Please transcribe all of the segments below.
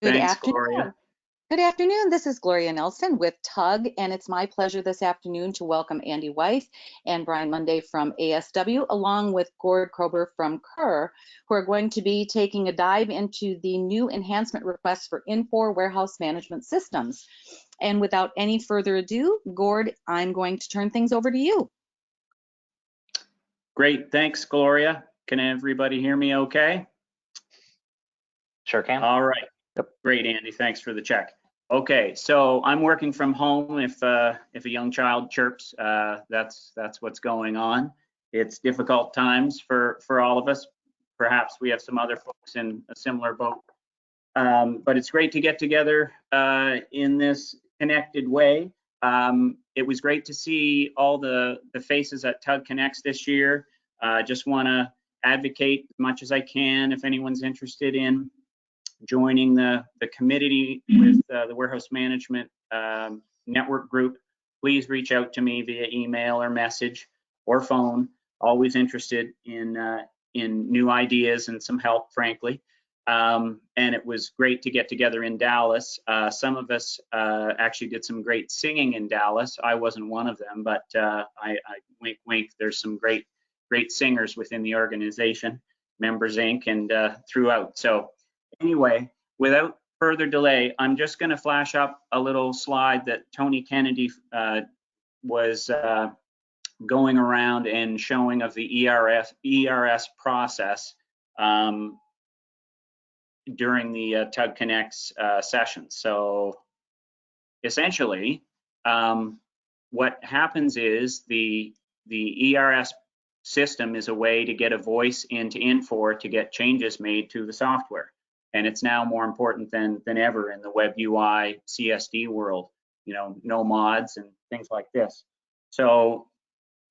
Good Thanks, afternoon. Gloria. Good afternoon. This is Gloria Nelson with TUG, and it's my pleasure this afternoon to welcome Andy Weith and Brian Monday from ASW, along with Gord Crober from Kerr, who are going to be taking a dive into the new enhancement requests for Infor warehouse management systems. And without any further ado, Gord, I'm going to turn things over to you. Great, thanks, Gloria. Can everybody hear me okay? Sure can. All right. Yep. Great, Andy. Thanks for the check. Okay, so I'm working from home. If a young child chirps, that's what's going on. It's difficult times for all of us. Perhaps we have some other folks in a similar boat. But it's great to get together in this connected way. It was great to see all the faces at TUG Connects this year. Just want to advocate as much as I can if anyone's interested in joining the committee with the warehouse management network group. Please reach out to me via email or message or phone. Always interested in new ideas and some help, frankly. And it was great to get together in Dallas. Some of us actually did some great singing in Dallas. I wasn't one of them, but I wink, wink. There's some great singers within the organization, Members Inc. and throughout. So anyway, without further delay, I'm just going to flash up a little slide that Tony Kennedy was going around and showing of the ERS process during the TUG Connects session. So essentially, what happens is the ERS system is a way to get a voice into Infor to get changes made to the software. And it's now more important than ever in the web UI CSD world, you know, no mods and things like this. So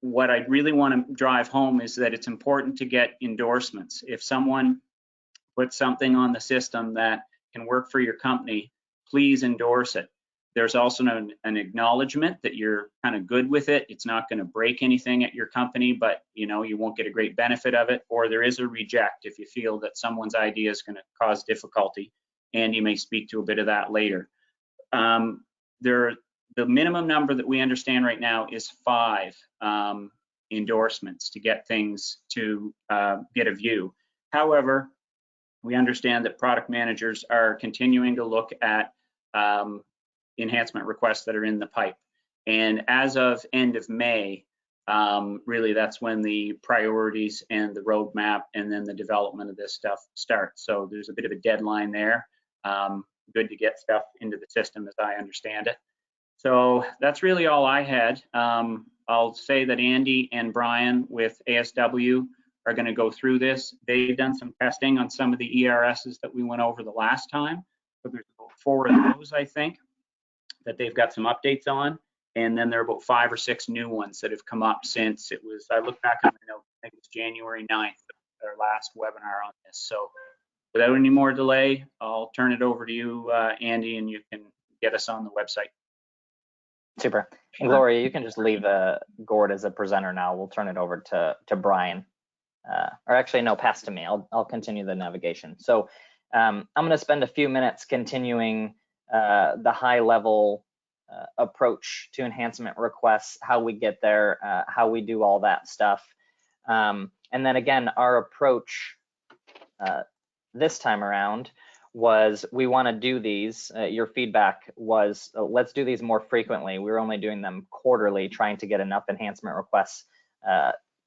what I really want to drive home is that it's important to get endorsements. If someone puts something on the system that can work for your company, please endorse it. There's also an acknowledgement that you're kind of good with it. It's not going to break anything at your company, but you know, you won't get a great benefit of it. Or there is a reject if you feel that someone's idea is going to cause difficulty, and you may speak to a bit of that later. The minimum number that we understand right now is 5 endorsements to get things to get a view. However, we understand that product managers are continuing to look at enhancement requests that are in the pipe. And as of end of May, really that's when the priorities and the roadmap and then the development of this stuff starts. So there's a bit of a deadline there. Good to get stuff into the system as I understand it. So that's really all I had. I'll say that Andy and Brian with ASW are going to go through this. They've done some testing on some of the ERSs that we went over the last time. So there's about 4 of those, I think, that they've got some updates on. And then there are about 5 or 6 new ones that have come up since it was, I look back on the note, I think it was January 9th, our last webinar on this. So without any more delay, I'll turn it over to you, Andy, and you can get us on the website. Super. And Gloria, you can just leave Gord as a presenter now. We'll turn it over to Brian. Or actually, no, pass to me. I'll continue the navigation. So I'm going to spend a few minutes continuing the high level approach to enhancement requests, how we get there, how we do all that stuff. And then again, our approach this time around was we want to do these. Your feedback was let's do these more frequently. We were only doing them quarterly, trying to get enough enhancement requests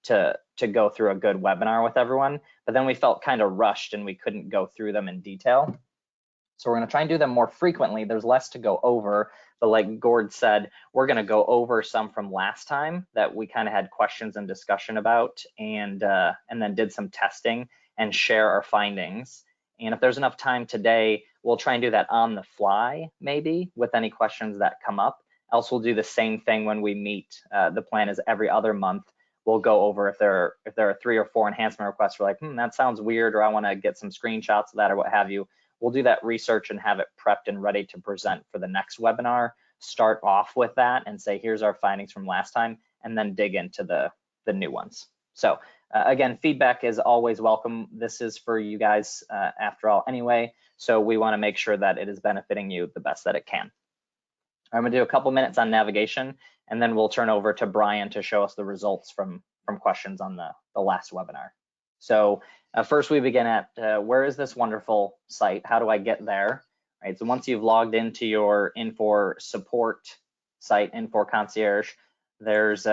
to go through a good webinar with everyone. But then we felt kind of rushed and we couldn't go through them in detail. So we're going to try and do them more frequently. There's less to go over, but like Gord said, we're going to go over some from last time that we kind of had questions and discussion about, and then did some testing and share our findings. And if there's enough time today, we'll try and do that on the fly, maybe with any questions that come up. Else we'll do the same thing when we meet. The plan is every other month we'll go over if there are 3 or 4 enhancement requests. We're like, that sounds weird, or I want to get some screenshots of that, or what have you. We'll do that research and have it prepped and ready to present for the next webinar. Start off with that and say, here's our findings from last time, and then dig into the new ones. So Again, feedback is always welcome. This is for you guys after all anyway, so we want to make sure that it is benefiting you the best that it can. I'm going to do a couple minutes on navigation, and then we'll turn over to Brian to show us the results from questions on the last webinar. So first we begin at where is this wonderful site? How do I get there? Right, so once you've logged into your Infor support site, Infor Concierge, there's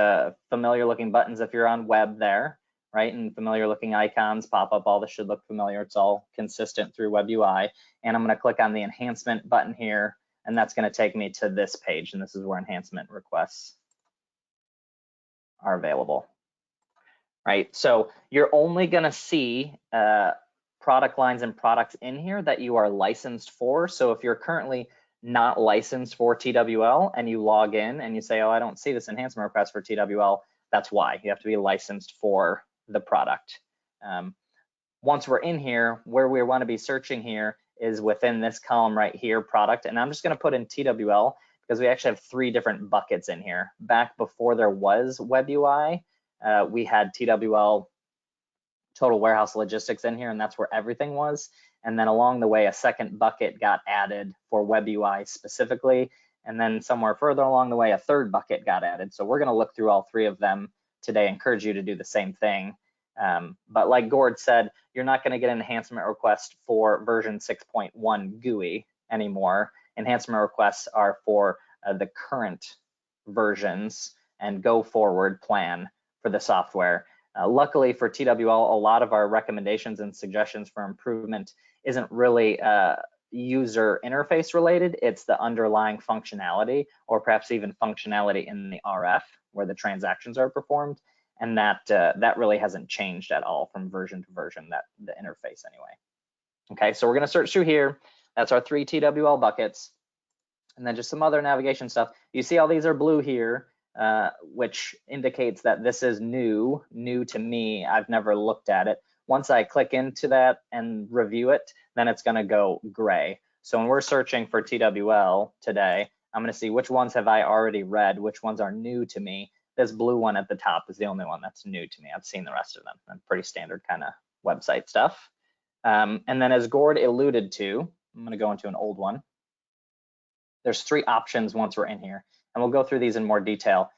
familiar looking buttons if you're on web there, right? And familiar looking icons pop up. All this should look familiar. It's all consistent through web UI. And I'm going to click on the enhancement button here, and that's going to take me to this page. And this is where enhancement requests are available, right? So you're only going to see product lines and products in here that you are licensed for. So if you're currently not licensed for TWL and you log in and you say, oh, I don't see this enhancement request for TWL, that's why. You have to be licensed for the product. Once we're in here, where we want to be searching here is within this column right here, product. And I'm just going to put in TWL because we actually have 3 different buckets in here. Back before there was web UI, we had TWL total warehouse logistics in here, and that's where everything was. And then along the way, a second bucket got added for web UI specifically. And then somewhere further along the way, a third bucket got added. So we're going to look through all 3 of them today. Encourage you to do the same thing. But like Gord said, you're not going to get an enhancement request for version 6.1 GUI anymore. Enhancement requests are for the current versions and go forward plan for the software. Luckily for TWL, a lot of our recommendations and suggestions for improvement isn't really user interface related. It's the underlying functionality, or perhaps even functionality in the RF where the transactions are performed. And that really hasn't changed at all from version to version, the interface anyway. Okay, so we're going to search through here. That's our 3 TWL buckets. And then just some other navigation stuff. You see all these are blue here, which indicates that this is new to me. I've never looked at it. Once I click into that and review it, then it's going to go gray. So when we're searching for TWL today, I'm going to see which ones have I already read, which ones are new to me. This blue one at the top is the only one that's new to me. I've seen the rest of them. And pretty standard kind of website stuff. And then as Gord alluded to, I'm going to go into an old one. There's 3 options once we're in here, and we'll go through these in more detail.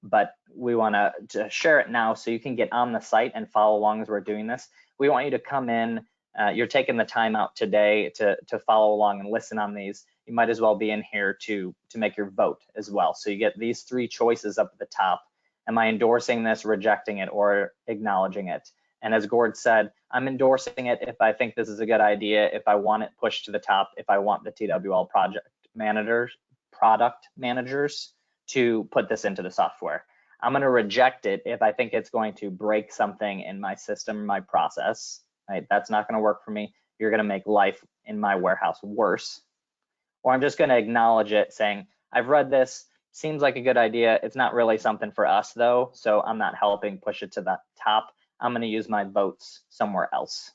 But we want to share it now so you can get on the site and follow along as we're doing this. We want you to come in. You're taking the time out today to follow along and listen on these. You might as well be in here to make your vote as well. So you get these 3 choices up at the top. Am I endorsing this, rejecting it, or acknowledging it? And as Gord said, I'm endorsing it if I think this is a good idea, if I want it pushed to the top, if I want the TWL product managers to put this into the software. I'm going to reject it if I think it's going to break something in my system, my process, right? That's not going to work for me. You're going to make life in my warehouse worse. Or I'm just going to acknowledge it saying, I've read this, seems like a good idea. It's not really something for us though, so I'm not helping push it to the top. I'm going to use my votes somewhere else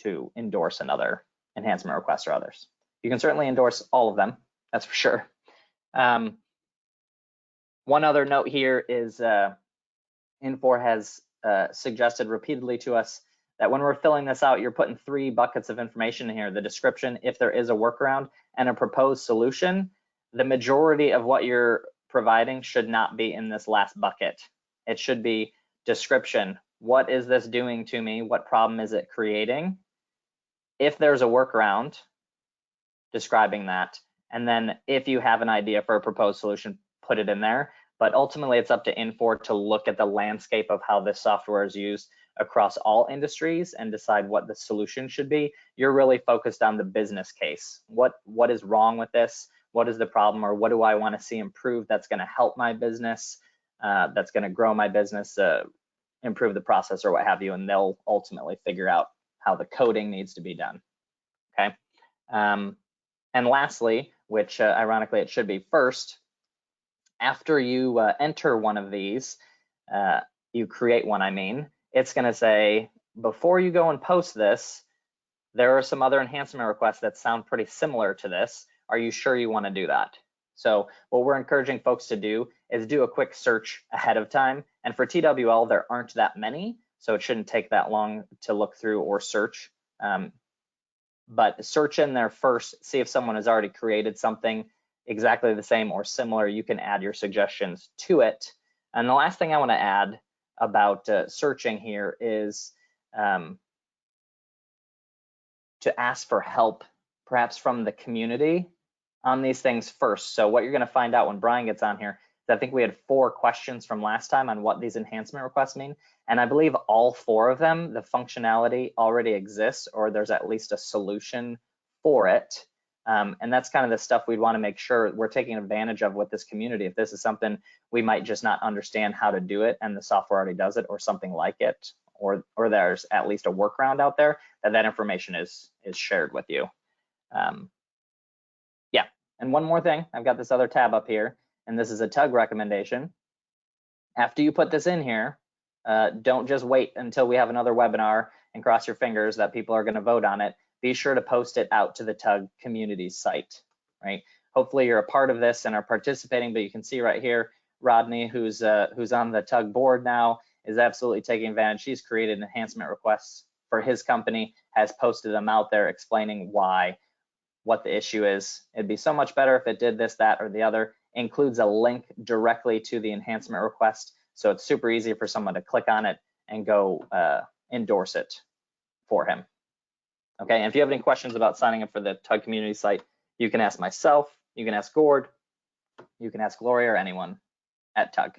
to endorse another enhancement request or others. You can certainly endorse all of them, that's for sure. One other note here is Infor has suggested repeatedly to us that when we're filling this out, you're putting 3 buckets of information in here: the description, if there is a workaround, and a proposed solution. The majority of what you're providing should not be in this last bucket. It should be description. What is this doing to me? What problem is it creating? If there's a workaround, describing that. And then if you have an idea for a proposed solution, put it in there. But ultimately, it's up to Infor to look at the landscape of how this software is used across all industries and decide what the solution should be. You're really focused on the business case. What is wrong with this? What is the problem, or what do I want to see improved that's going to help my business, that's going to grow my business, improve the process, or what have you, and they'll ultimately figure out how the coding needs to be done. Okay. And lastly, which ironically it should be first, after you enter one of these, you create one, I mean, it's going to say, before you go and post this, there are some other enhancement requests that sound pretty similar to this. Are you sure you want to do that? So what we're encouraging folks to do is do a quick search ahead of time. And for TWL, there aren't that many, so it shouldn't take that long to look through or search. But search in there first, see if someone has already created something exactly the same or similar. You can add your suggestions to it. And the last thing I want to add about searching here is to ask for help, perhaps from the community on these things first. So what you're going to find out when Brian gets on here is I think we had 4 questions from last time on what these enhancement requests mean. And I believe all 4 of them, the functionality already exists, or there's at least a solution for it. And that's kind of the stuff we'd want to make sure we're taking advantage of with this community. If this is something we might just not understand how to do it and the software already does it or something like it, or there's at least a workaround out there, that information is shared with you. Yeah, and one more thing, I've got this other tab up here, and this is a TUG recommendation. After you put this in here, don't just wait until we have another webinar and cross your fingers that people are going to vote on it. Be sure to post it out to the TUG community site, right? Hopefully you're a part of this and are participating, but you can see right here, Rodney, who's on the TUG board now, is absolutely taking advantage. He's created enhancement requests for his company, has posted them out there explaining why, what the issue is. It'd be so much better if it did this, that, or the other. Includes a link directly to the enhancement request, so it's super easy for someone to click on it and go endorse it for him. Okay, and if you have any questions about signing up for the TUG community site, you can ask myself, you can ask Gord, you can ask Gloria, or anyone at TUG.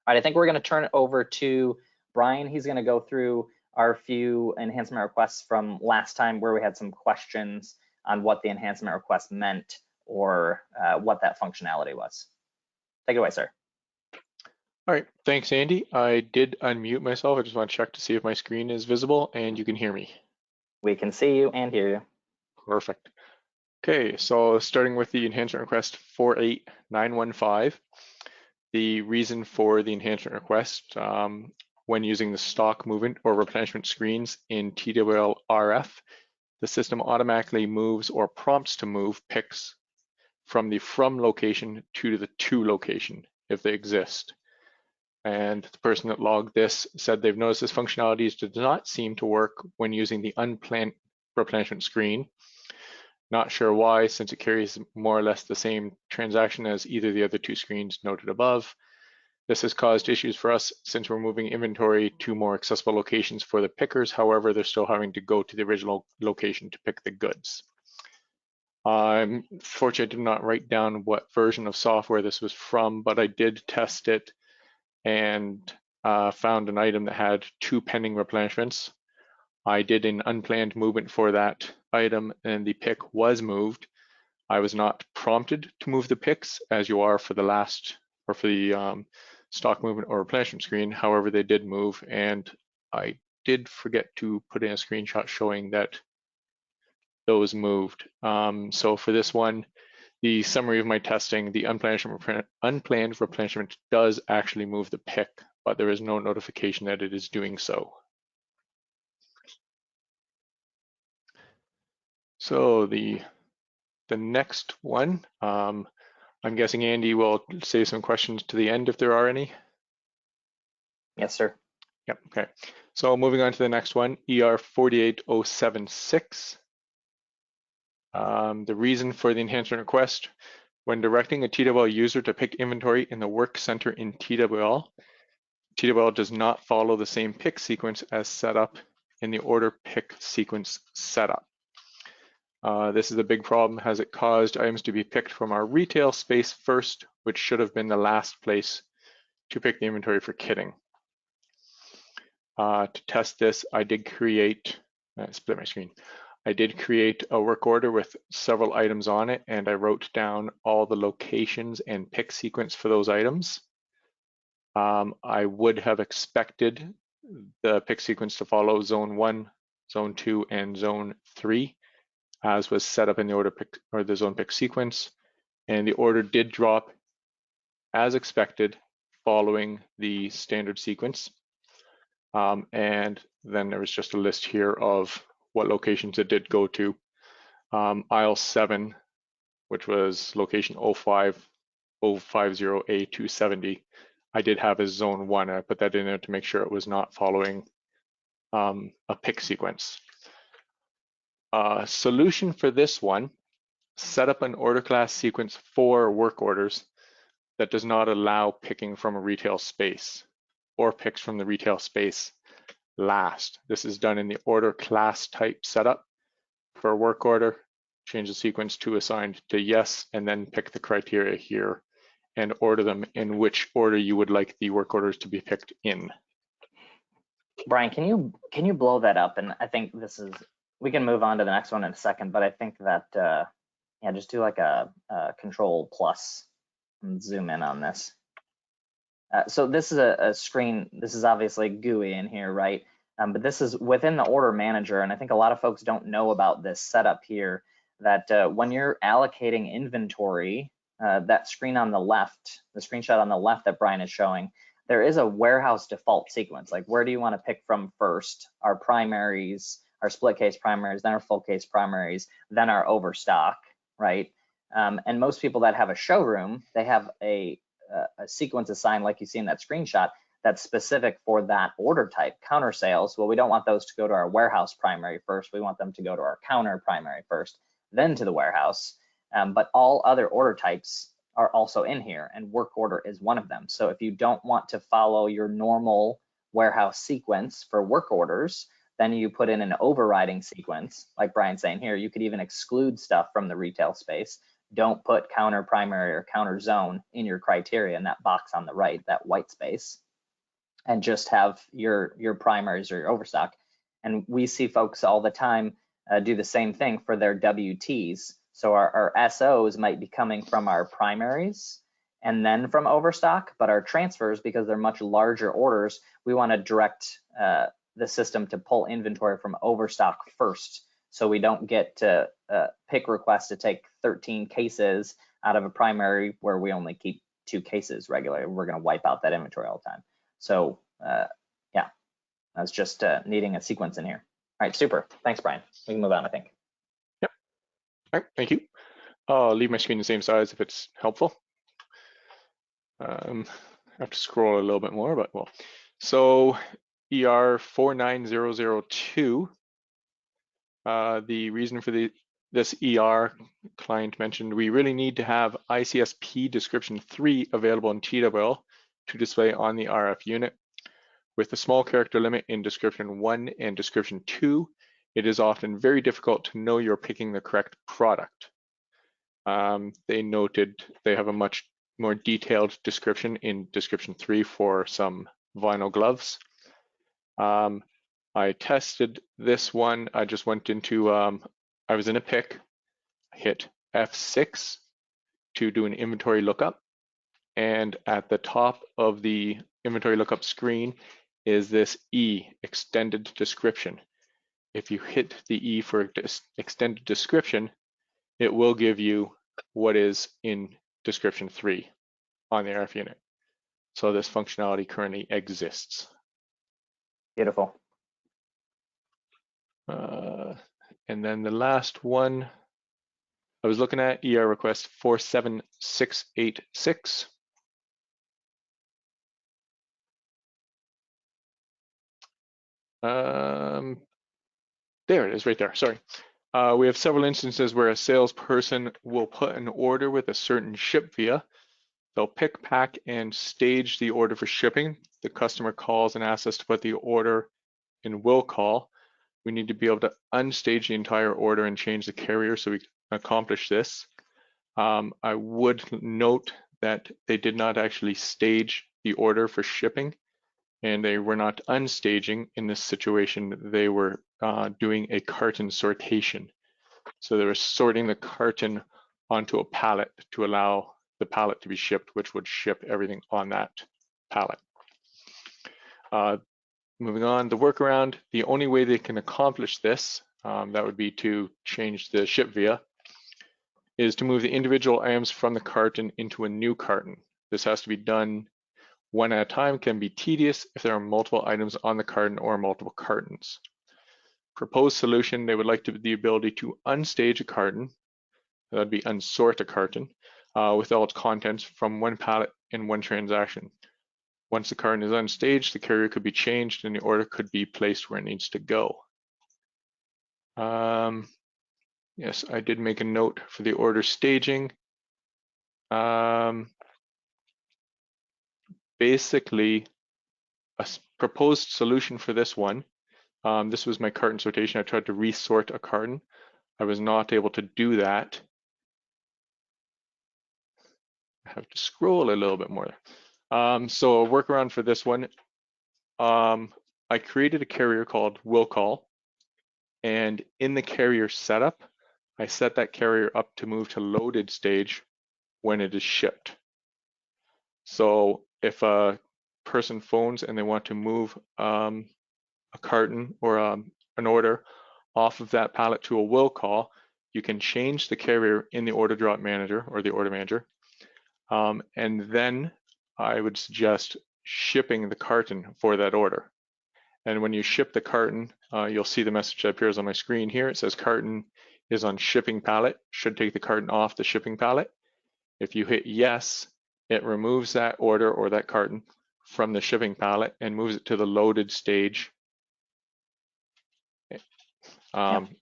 All right, I think we're going to turn it over to Brian. He's going to go through our few enhancement requests from last time where we had some questions on what the enhancement request meant or what that functionality was. Take it away, sir. All right, thanks, Andy. I did unmute myself. I just want to check to see if my screen is visible and you can hear me. We can see you and hear you. Perfect. Okay, so starting with the enhancement request 48915, the reason for the enhancement request, when using the stock movement or replenishment screens in TWL RF, the system automatically moves or prompts to move picks from the from location to the to location if they exist. And the person that logged this said they've noticed this functionality does not seem to work when using the unplanned replenishment screen. Not sure why, since it carries more or less the same transaction as either of the other 2 screens noted above. This has caused issues for us since we're moving inventory to more accessible locations for the pickers. However, they're still having to go to the original location to pick the goods. Unfortunately, I did not write down what version of software this was from, but I did test it and found an item that had 2 pending replenishments. I did an unplanned movement for that item and the pick was moved. I was not prompted to move the picks as you are for the last or for the stock movement or replenishment screen. However, they did move, and I did forget to put in a screenshot showing that those moved. So for this one, the summary of my testing, the unplanned replenishment does actually move the pick, but there is no notification that it is doing so. So the next one, I'm guessing Andy will save some questions to the end if there are any. Yes, sir. Yep, okay. So moving on to the next one, ER 48076. The reason for the enhancement request, when directing a TWL user to pick inventory in the work center in TWL, TWL does not follow the same pick sequence as set up in the order pick sequence setup. This is a big problem as it caused items to be picked from our retail space first, which should have been the last place to pick the inventory for kitting. To test this, I did create, split my screen. I did create a work order with several items on it, and I wrote down all the locations and pick sequence for those items. I would have expected the pick sequence to follow zone 1, zone 2, and zone 3, as was set up in the order pick or the zone pick sequence, and the order did drop as expected following the standard sequence. And then there was just a list here of what locations it did go to. Aisle 7, which was location 050A270, I did have as zone 1. I put that in there to make sure it was not following a pick sequence. Solution for this one, set up an order class sequence for work orders that does not allow picking from a retail space or picks from the retail space last. This is done in the order class type setup for a work order. Change the sequence to assigned to yes, and then pick the criteria here and order them in which order you would like the work orders to be picked in. Brian, can you blow that up? And I think this is, we can move on to the next one in a second, but I think that, yeah, just do like a control plus and zoom in on this. So this is a screen, this is obviously GUI in here, right? But this is within the order manager, and I think a lot of folks don't know about this setup here, that when you're allocating inventory, that screen on the left, the screenshot on the left that Brian is showing, there is a warehouse default sequence. Like, where do you want to pick from first? Our primaries, our split case primaries, then our full case primaries, then our overstock, right? And most people that have a showroom, they have a sequence assigned, like you see in that screenshot, that's specific for that order type. Counter sales, well, we don't want those to go to our warehouse primary first. We want them to go to our counter primary first, then to the warehouse. But all other order types are also in here, and work order is one of them. So if you don't want to follow your normal warehouse sequence for work orders, then you put in an overriding sequence, like Brian's saying here. You could even exclude stuff from the retail space. Don't put counter primary or counter zone in your criteria in that box on the right, that white space, and just have your primaries or your overstock. And we see folks all the time do the same thing for their WTs. So our SOs might be coming from our primaries and then from overstock, but our transfers, because they're much larger orders, we want to direct the system to pull inventory from overstock first. So we don't get to pick requests to take 13 cases out of a primary where we only keep 2 cases regularly. We're going to wipe out that inventory all the time. So yeah, that's just needing a sequence in here. All right, super. Thanks, Brian. We can move on, I think. Yep. All right, thank you. I'll leave my screen the same size if it's helpful. I have to scroll a little bit more, but well. So ER 49002, the reason for this ER client mentioned, we really need to have ICSP description 3 available in TWL to display on the RF unit. With the small character limit in description 1 and description 2, it is often very difficult to know you're picking the correct product. They noted they have a much more detailed description in description 3 for some vinyl gloves. I tested this one. I just went into, I was in a pick, hit F6 to do an inventory lookup. And at the top of the inventory lookup screen is this E, extended description. If you hit the E for extended description, it will give you what is in description 3 on the RF unit. So this functionality currently exists. Beautiful. And then the last one, I was looking at ER request 47686. There it is right there, sorry. We have several instances where a salesperson will put an order with a certain ship via. They'll pick, pack, and stage the order for shipping. The customer calls and asks us to put the order in will call. We need to be able to unstage the entire order and change the carrier so we can accomplish this. I would note that they did not actually stage the order for shipping, and they were not unstaging in this situation. They were doing a carton sortation. So they were sorting the carton onto a pallet to allow the pallet to be shipped, which would ship everything on that pallet. Moving on, the workaround, the only way they can accomplish this, that would be to change the ship via, is to move the individual items from the carton into a new carton. This has to be done one at a time, can be tedious if there are multiple items on the carton or multiple cartons. Proposed solution, they would like the ability to unstage a carton, that would be unsort a carton, with all its contents from one pallet in one transaction. Once the carton is unstaged, the carrier could be changed and the order could be placed where it needs to go. Yes, I did make a note for the order staging. Basically, a proposed solution for this one. This was my carton sortation. I tried to resort a carton. I was not able to do that. I have to scroll a little bit more. So a workaround for this one, I created a carrier called will call, and in the carrier setup, I set that carrier up to move to loaded stage when it is shipped. So if a person phones and they want to move a carton or an order off of that pallet to a will call, you can change the carrier in the order drop manager or the order manager. And then I would suggest shipping the carton for that order. And when you ship the carton, you'll see the message that appears on my screen here. It says carton is on shipping pallet, should take the carton off the shipping pallet. If you hit yes, it removes that order or that carton from the shipping pallet and moves it to the loaded stage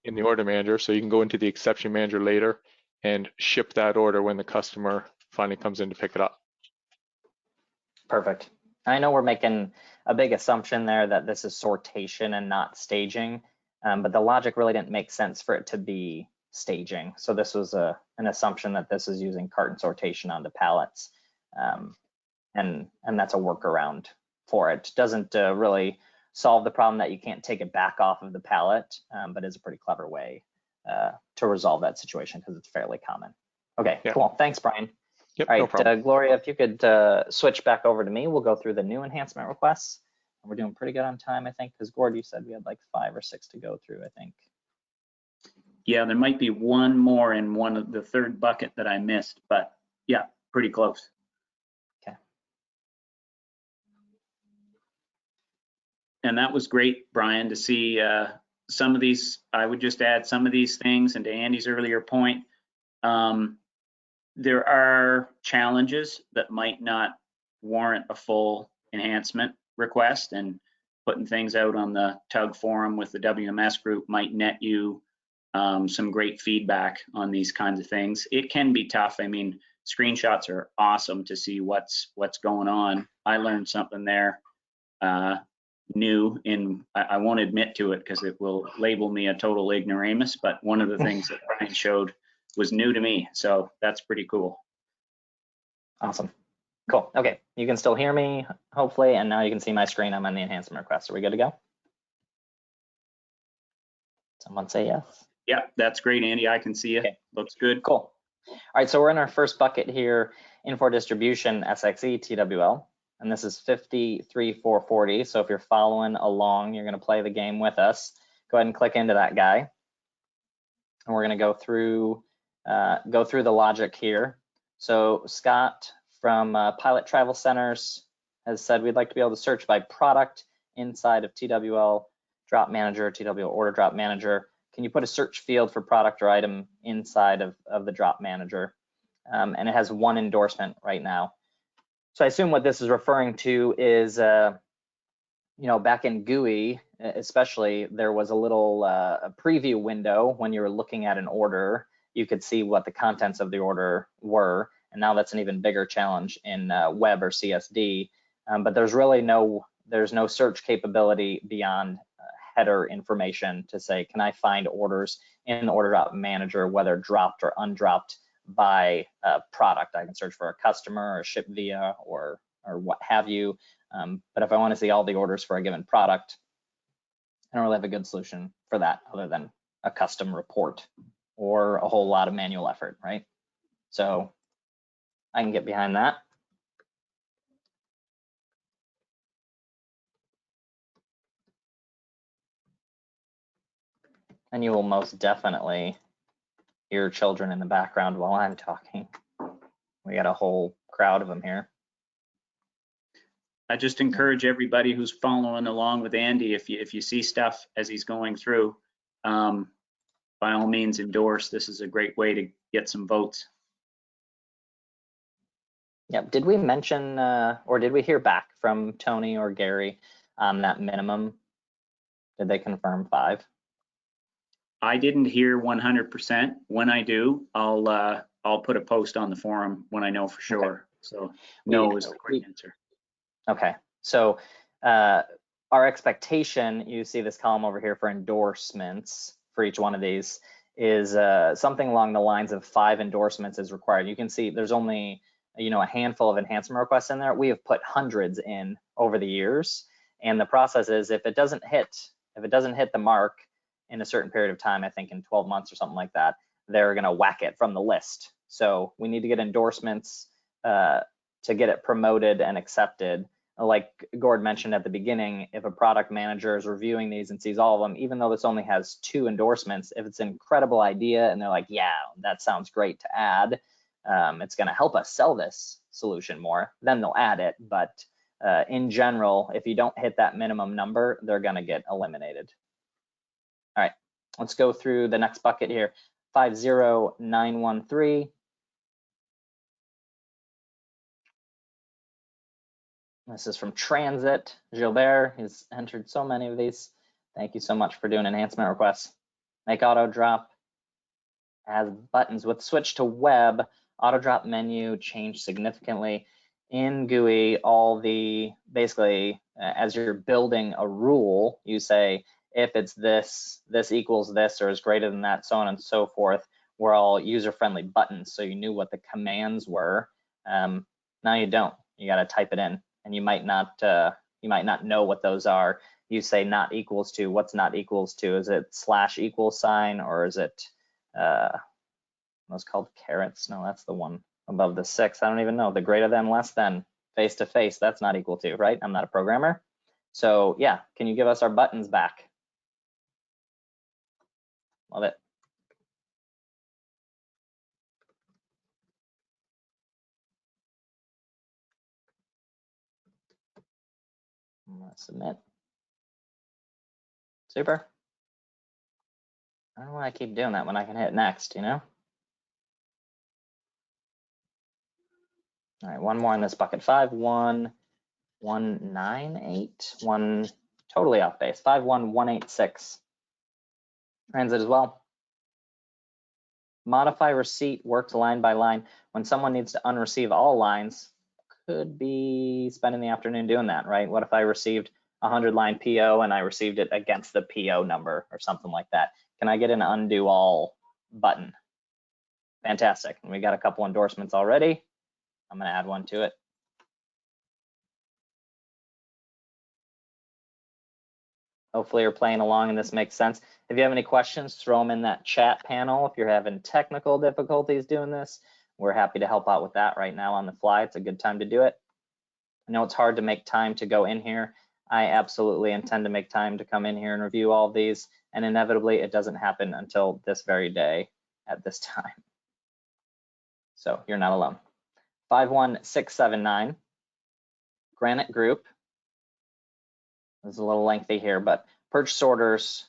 in the order manager. So you can go into the exception manager later and ship that order when the customer finally comes in to pick it up. Perfect. I know we're making a big assumption there that this is sortation and not staging, but the logic really didn't make sense for it to be staging. So this was an assumption that this is using carton sortation onto pallets, and that's a workaround for it. Doesn't really solve the problem that you can't take it back off of the pallet, but is a pretty clever way to resolve that situation because it's fairly common. Okay, yeah. Cool. Thanks, Brian. Yep, all right, no problem. Gloria, if you could switch back over to me, we'll go through the new enhancement requests. And we're doing pretty good on time, I think, because Gord, you said we had like 5 or 6 to go through, I think. Yeah, there might be one more in one of the third bucket that I missed, but yeah, pretty close. Okay. And that was great, Brian, to see some of these. I would just add some of these things, and to Andy's earlier point, there are challenges that might not warrant a full enhancement request, and putting things out on the TUG forum with the WMS group might net you some great feedback on these kinds of things. It can be tough. I mean, screenshots are awesome to see what's going on. I learned something there new in, I won't admit to it because it will label me a total ignoramus, but one of the things that Brian showed was new to me. So that's pretty cool. Awesome. Cool. Okay. You can still hear me, hopefully, and now you can see my screen. I'm on the enhancement request. Are we good to go? Someone say yes. Yeah, that's great, Andy. I can see you. Okay. Looks good. Cool. All right. So we're in our first bucket here, Infor distribution, SX.e, TWL. And this is 53,440. So if you're following along, you're going to play the game with us. Go ahead and click into that guy. And we're going to go through the logic here. So Scott from Pilot Travel Centers has said we'd like to be able to search by product inside of TWL Drop Manager, TWL Order Drop Manager. Can you put a search field for product or item inside of the Drop Manager? And it has one endorsement right now. So I assume what this is referring to is, back in GUI, especially, there was a little preview window when you were looking at an order. You could see what the contents of the order were, and now that's an even bigger challenge in web or CSD. But there's really no search capability beyond header information to say, can I find orders in the Order Drop Manager, whether dropped or undropped by product? I can search for a customer or ship via or what have you. But if I want to see all the orders for a given product, I don't really have a good solution for that other than a custom report or a whole lot of manual effort, right? So I can get behind that. And you will most definitely hear children in the background while I'm talking. We got a whole crowd of them here. I just encourage everybody who's following along with Andy, if you see stuff as he's going through, by all means endorse. This is a great way to get some votes. Yep. Did we mention or did we hear back from Tony or Gary on that minimum? Did they confirm 5? I didn't hear 100%. When I do, I'll put a post on the forum when I know for sure. Okay. So no is the quick answer. Okay. So our expectation, you see this column over here for endorsements for each one of these, is something along the lines of 5 endorsements is required. You can see there's only a handful of enhancement requests in there. We have put hundreds in over the years, and the process is if it doesn't hit the mark in a certain period of time, I think in 12 months or something like that, they're going to whack it from the list. So we need to get endorsements to get it promoted and accepted. Like Gord mentioned at the beginning, if a product manager is reviewing these and sees all of them, even though this only has 2 endorsements, if it's an incredible idea and they're like, yeah, that sounds great to add, it's going to help us sell this solution more, then they'll add it. But in general, if you don't hit that minimum number, they're going to get eliminated. All right, let's go through the next bucket here. 50913. This is from Transit. Gilbert, he's entered so many of these. Thank you so much for doing enhancement requests. Make auto drop as buttons. With switch to web, auto drop menu changed significantly. In GUI, basically, as you're building a rule, you say, if it's this equals this or is greater than that, so on and so forth, were all user-friendly buttons. So you knew what the commands were. Now you don't. You got to type it in, and you might not know what those are. You say not equals to. What's not equals to? Is it /= or is it what's called carets? No, that's the one above the 6. I don't even know. The greater than, less than, face to face. That's not equal to, right? I'm not a programmer. So yeah, can you give us our buttons back? Love it. I'm gonna submit. Super. I don't know why I keep doing that when I can hit next, All right, one more in this bucket. 51198. One totally off base. 51186. Transit as well. Modify receipt works line by line. When someone needs to unreceive all lines, could be spending the afternoon doing that, right? What if I received a 100-line PO and I received it against the PO number or something like that? Can I get an undo all button? Fantastic. And we got a couple endorsements already. I'm going to add one to it. Hopefully you're playing along and this makes sense. If you have any questions, throw them in that chat panel. If you're having technical difficulties doing this, we're happy to help out with that right now on the fly. It's a good time to do it. I know it's hard to make time to go in here. I absolutely intend to make time to come in here and review all of these, and inevitably it doesn't happen until this very day at this time. So you're not alone. 51679, Granite Group. This is a little lengthy here, but purchase orders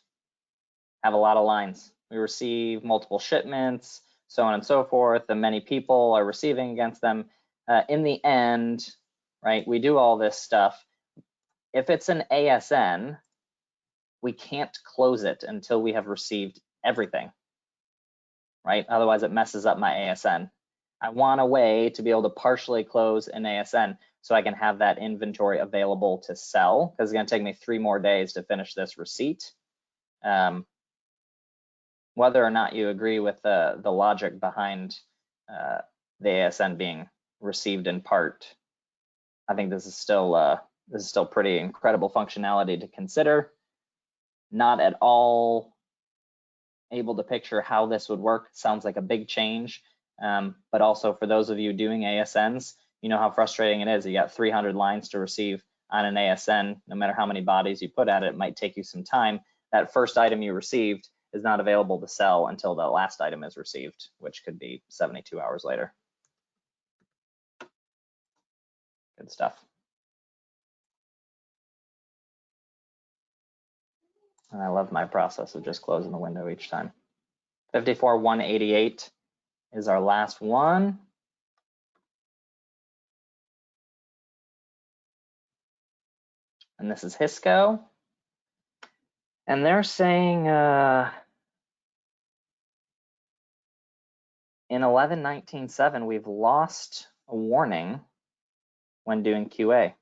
have a lot of lines. We receive multiple shipments, so on and so forth, and many people are receiving against them. In the end, right, we do all this stuff. If it's an ASN, we can't close it until we have received everything, right? Otherwise it messes up my ASN. I want a way to be able to partially close an ASN so I can have that inventory available to sell, because it's going to take me 3 more days to finish this receipt. Whether or not you agree with the logic behind the ASN being received in part, I think this is still pretty incredible functionality to consider. Not at all able to picture how this would work. Sounds like a big change, but also for those of you doing ASNs, you know how frustrating it is. You got 300 lines to receive on an ASN. No matter how many bodies you put at it, it might take you some time. That first item you received is not available to sell until the last item is received, which could be 72 hours later. Good stuff. And I love my process of just closing the window each time. 54188 is our last one. and this is Hisco. And they're saying in 11.19.7, we've lost a warning when doing QA.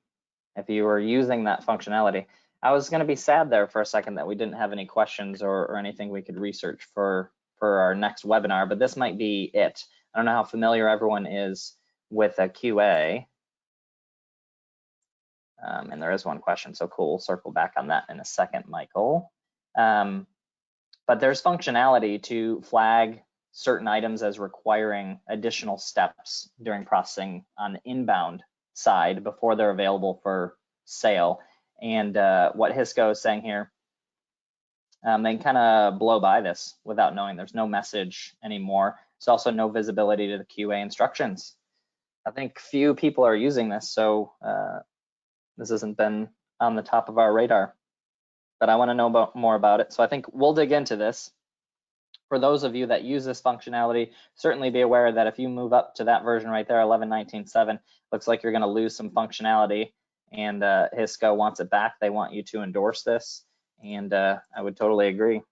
If you were using that functionality, I was going to be sad there for a second that we didn't have any questions or anything we could research for our next webinar, but this might be it. I don't know how familiar everyone is with a QA. And there is one question, so cool. We'll circle back on that in a second, Michael. But there's functionality to flag certain items as requiring additional steps during processing on the inbound side before they're available for sale. And what Hisco is saying here, they can kind of blow by this without knowing. There's no message anymore. There's also no visibility to the QA instructions. I think few people are using this, so this hasn't been on the top of our radar. But I want to know more about it. So I think we'll dig into this. For those of you that use this functionality, certainly be aware that if you move up to that version right there, 11.19.7, looks like you're going to lose some functionality, and Hisco wants it back. They want you to endorse this, and I would totally agree.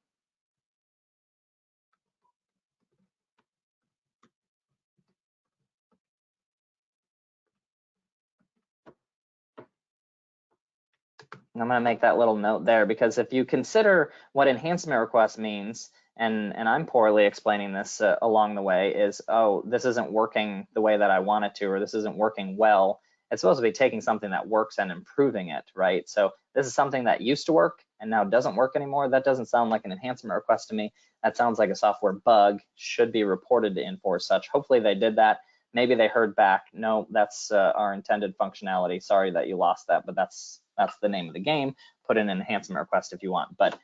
And I'm going to make that little note there, because if you consider what enhancement request means, and I'm poorly explaining this along the way, is, oh, this isn't working the way that I want it to, or this isn't working well. It's supposed to be taking something that works and improving it, right? So this is something that used to work and now doesn't work anymore. That doesn't sound like an enhancement request to me. That sounds like a software bug, should be reported to Infor as such. Hopefully they did that. Maybe they heard back, no, that's our intended functionality. Sorry that you lost that, but that's the name of the game. Put in an enhancement request if you want. But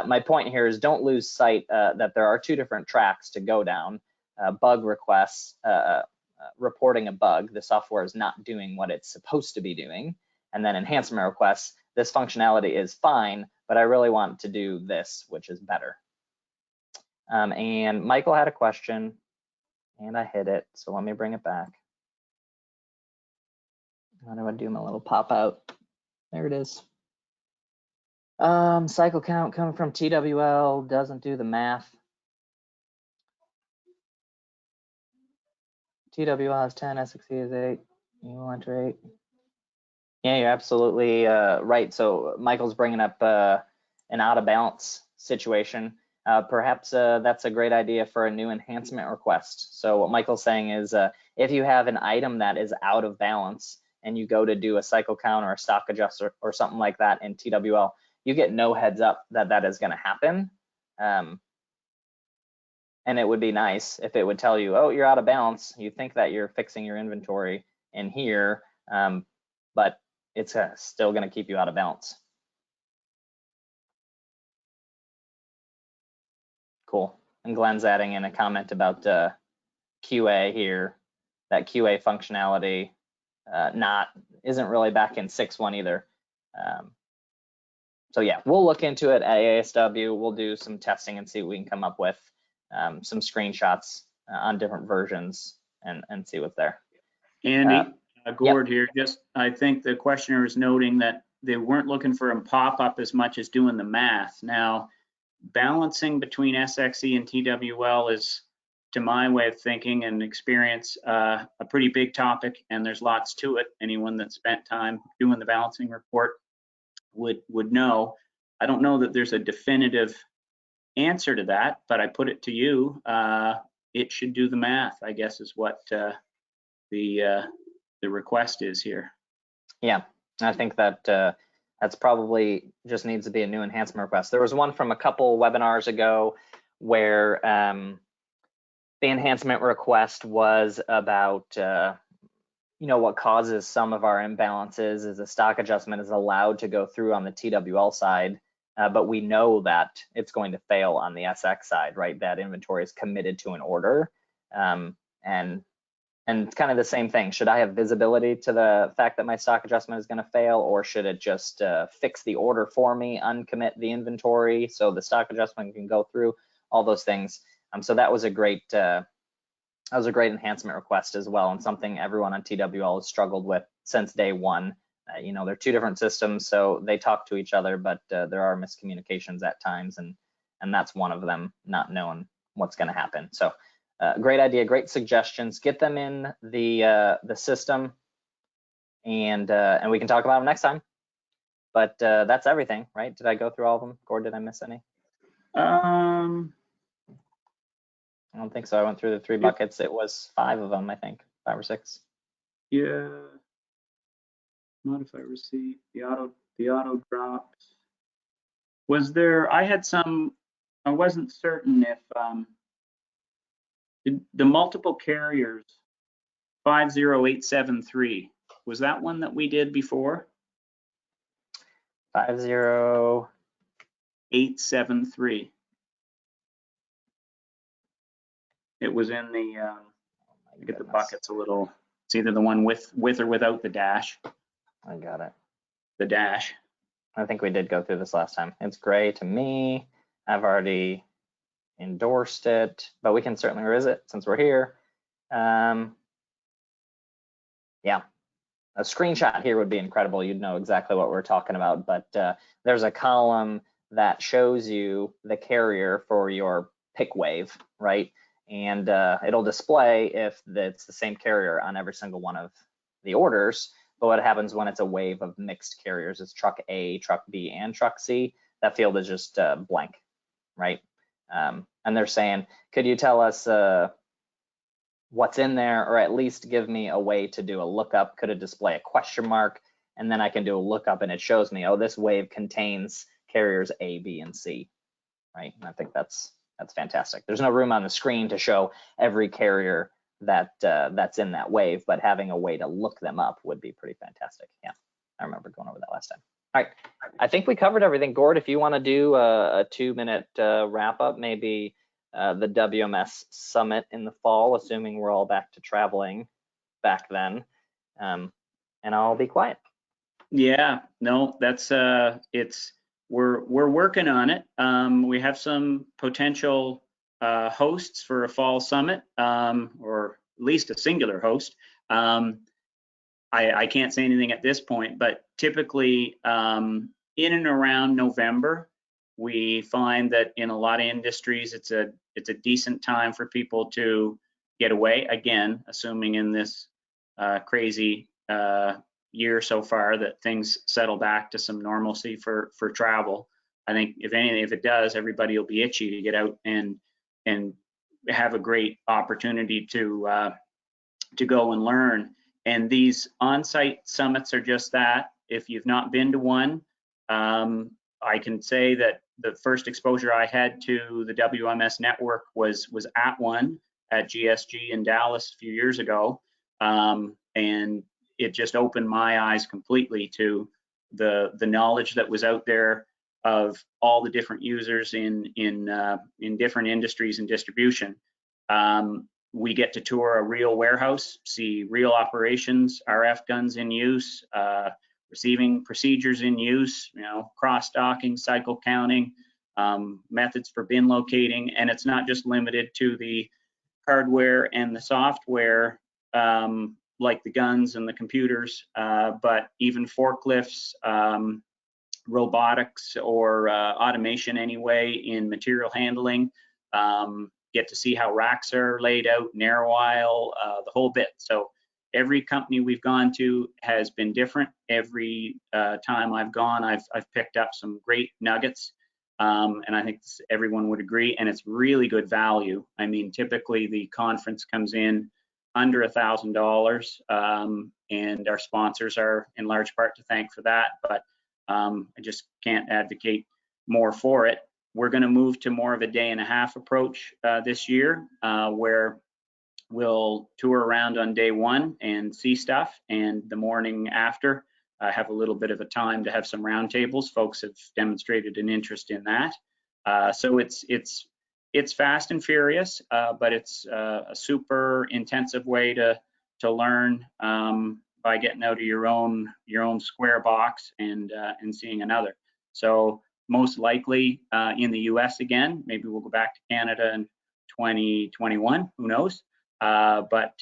my point here is, don't lose sight that there are two different tracks to go down. Bug requests, reporting a bug, the software is not doing what it's supposed to be doing. And then enhancement requests, this functionality is fine, but I really want to do this, which is better. And Michael had a question, and I hit it, so let me bring it back. How do I do my little pop out? There it is. Cycle count coming from TWL doesn't do the math. TWL has 10, SX.e is 8. You will enter 8. Yeah, you're absolutely right. So Michael's bringing up an out of balance situation. Perhaps that's a great idea for a new enhancement request. So what Michael's saying is, if you have an item that is out of balance and you go to do a cycle count or a stock adjuster or something like that in TWL, you get no heads up that that is going to happen. And it would be nice if it would tell you, oh, you're out of balance. You think that you're fixing your inventory in here, but it's still going to keep you out of balance. Cool. And Glenn's adding in a comment about QA here. That QA functionality isn't really back in 6.1 either. So yeah, we'll look into it at ASW. We'll do some testing and see what we can come up with. Some screenshots on different versions and see what's there. Andy, Gord yep. here. Just, I think the questioner is noting that they weren't looking for a pop-up as much as doing the math. Now, balancing between SX.e and TWL is, to my way of thinking and experience, a pretty big topic, and there's lots to it. Anyone that spent time doing the balancing report would know. I don't know that there's a definitive answer to that, but I put it to you. It should do the math, I guess, is what the request is here. Yeah, I think that that's probably just needs to be a new enhancement request. There was one from a couple webinars ago where the enhancement request was about what causes some of our imbalances is a stock adjustment is allowed to go through on the TWL side, but we know that it's going to fail on the SX side, right? That inventory is committed to an order, and it's kind of the same thing. Should I have visibility to the fact that my stock adjustment is going to fail, or should it just fix the order for me, uncommit the inventory so the stock adjustment can go through? All those things. So that was a great enhancement request as well, and something everyone on TWL has struggled with since day one. you know, they're two different systems, so they talk to each other, but there are miscommunications at times, and that's one of them, not knowing what's going to happen. So great idea, great suggestions. Get them in the system, and we can talk about them next time. But that's everything, right? Did I go through all of them? Gord, did I miss any? I don't think so. I went through the 3 buckets. It was 5 of them, I think, 5 or 6. Yeah. Modify receipt, the auto drops. Was there, I had some, I wasn't certain if the multiple carriers 50873, was that one that we did before? 50873. It was in the get the buckets a little. It's either the one with or without the dash. I got it. The dash. I think we did go through this last time. It's gray to me. I've already endorsed it, but we can certainly revisit since we're here. Yeah, a screenshot here would be incredible. You'd know exactly what we're talking about, but there's a column that shows you the carrier for your pick wave, right? And it'll display if it's the same carrier on every single one of the orders. But what happens when it's a wave of mixed carriers is truck A, truck B, and truck C. That field is just blank, right? And they're saying, could you tell us what's in there, or at least give me a way to do a lookup? Could it display a question mark? And then I can do a lookup and it shows me, oh, this wave contains carriers A, B, and C, right? And I think that's fantastic. There's no room on the screen to show every carrier that's in that wave, but having a way to look them up would be pretty fantastic. Yeah, I remember going over that last time. All right, I think we covered everything. Gord, if you want to do a 2-minute wrap up, maybe the WMS summit in the fall, assuming we're all back to traveling back then, and I'll be quiet. Yeah, no, that's we're working on it. We have some potential hosts for a fall summit, or at least a singular host. I can't say anything at this point, but typically in and around November, we find that in a lot of industries, it's a decent time for people to get away. Again, assuming in this crazy year so far that things settle back to some normalcy for travel. I think if anything, if it does, everybody will be itchy to get out and have a great opportunity to go and learn. And these on-site summits are just that. If you've not been to one, I can say that the first exposure I had to the WMS network was at one at GSG in Dallas a few years ago, and it just opened my eyes completely to the knowledge that was out there of all the different users in different industries and distribution. We get to tour a real warehouse, see real operations, RF guns in use, receiving procedures in use, cross-docking, cycle counting, methods for bin locating, and it's not just limited to the hardware and the software like the guns and the computers, but even forklifts, robotics, or automation anyway in material handling. Get to see how racks are laid out, narrow aisle, the whole bit. So every company we've gone to has been different. Every time I've gone, I've picked up some great nuggets, and I think everyone would agree, and it's really good value. I mean, typically the conference comes in under $1,000, and our sponsors are in large part to thank for that, but I just can't advocate more for it. We're going to move to more of a day-and-a-half approach this year, where we'll tour around on day one and see stuff, and the morning after have a little bit of a time to have some roundtables. Folks have demonstrated an interest in that. So it's fast and furious, but it's a super intensive way to learn by getting out of your own square box and seeing another. So most likely in the US again, maybe we'll go back to Canada in 2021, who knows? But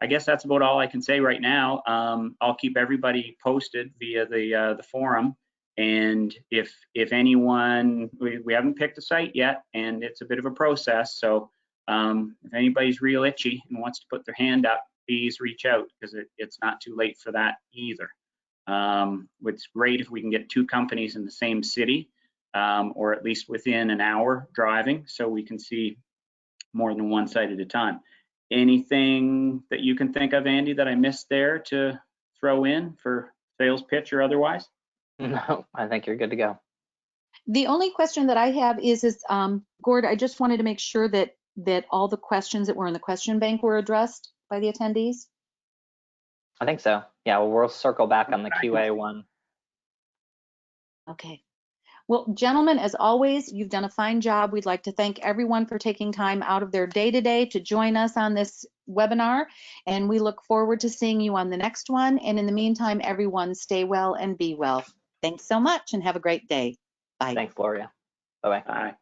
I guess that's about all I can say right now. I'll keep everybody posted via the forum. And if anyone, we haven't picked a site yet, and it's a bit of a process. So if anybody's real itchy and wants to put their hand up, please reach out, because it's not too late for that either. It's great if we can get 2 companies in the same city, or at least within an hour driving, so we can see more than one site at a time. Anything that you can think of, Andy, that I missed there to throw in for sales pitch or otherwise? No, I think you're good to go. The only question that I have is Gord, I just wanted to make sure that all the questions that were in the question bank were addressed by the attendees. I think so. Yeah, well, we'll circle back on the QA one. Okay. Well, gentlemen, as always, you've done a fine job. We'd like to thank everyone for taking time out of their day today to join us on this webinar, and we look forward to seeing you on the next one. And in the meantime, everyone stay well and be well. Thanks so much and have a great day. Bye. Thanks, Gloria. Bye-bye. Bye.